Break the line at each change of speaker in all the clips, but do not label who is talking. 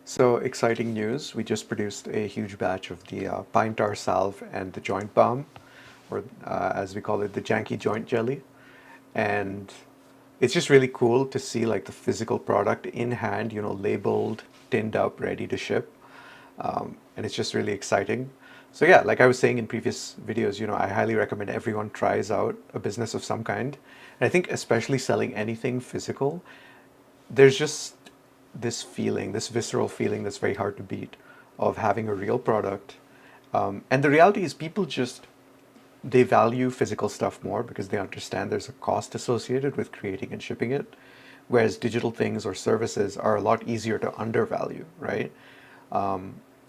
So exciting news. We just produced a huge batch of the pine tar salve and the joint balm, or as we call it, the janky joint jelly. And it's just really cool to see like the physical product in hand, labeled, tinned up, ready to ship. And it's just really exciting. So yeah, like I was saying in previous videos, I highly recommend everyone tries out a business of some kind. And I think especially selling anything physical, there's just this feeling, this visceral feeling that's very hard to beat of having a real product. And the reality is people just, they value physical stuff more because they understand there's a cost associated with creating and shipping it, whereas digital things or services are a lot easier to undervalue, right?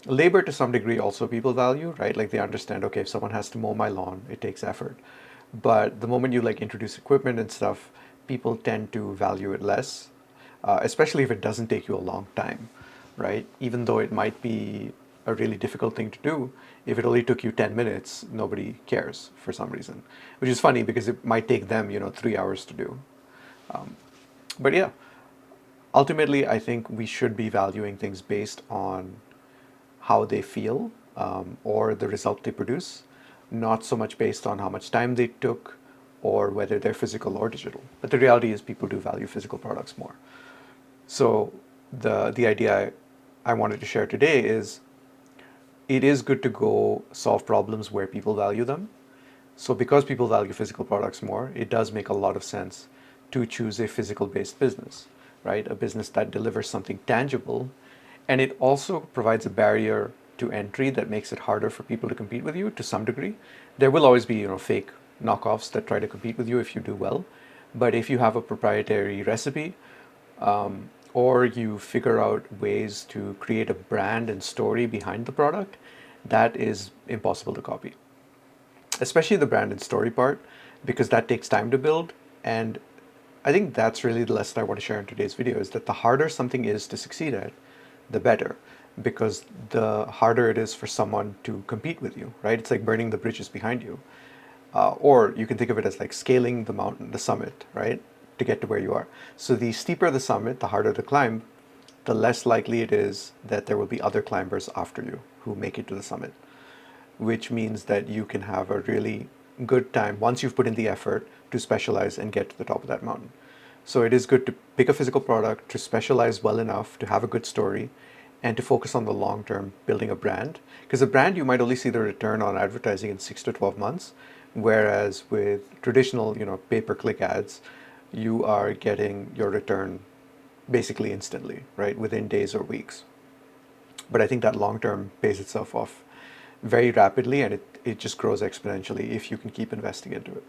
Labor to some degree also people value, right? Like they understand, okay, if someone has to mow my lawn, it takes effort. But the moment you like introduce equipment and stuff, people tend to value it less, especially if it doesn't take you a long time, right? Even though it might be a really difficult thing to do, if it only took you 10 minutes, nobody cares for some reason, which is funny because it might take them, 3 hours to do. But yeah, ultimately, I think we should be valuing things based on how they feel or the result they produce, not so much based on how much time they took or whether they're physical or digital. But the reality is people do value physical products more. So the idea I wanted to share today is it is good to go solve problems where people value them. So because people value physical products more, it does make a lot of sense to choose a physical-based business, right? A business that delivers something tangible, and it also provides a barrier to entry that makes it harder for people to compete with you to some degree. There will always be, fake knockoffs that try to compete with you if you do well, but if you have a proprietary recipe, or you figure out ways to create a brand and story behind the product, that is impossible to copy, especially the brand and story part, because that takes time to build. And I think that's really the lesson I want to share in today's video is that the harder something is to succeed at, the better, because the harder it is for someone to compete with you, right? It's like burning the bridges behind you. Or you can think of it as like scaling the mountain, the summit, right? To get to where you are. So the steeper the summit, the harder to climb, the less likely it is that there will be other climbers after you who make it to the summit, which means that you can have a really good time once you've put in the effort to specialize and get to the top of that mountain. So it is good to pick a physical product, to specialize well enough, to have a good story, and to focus on the long term, building a brand. Because a brand, you might only see the return on advertising in 6 to 12 months, whereas with traditional, pay-per-click ads, you are getting your return basically instantly, right, within days or weeks. But I think that long term pays itself off very rapidly, and it just grows exponentially if you can keep investing into it.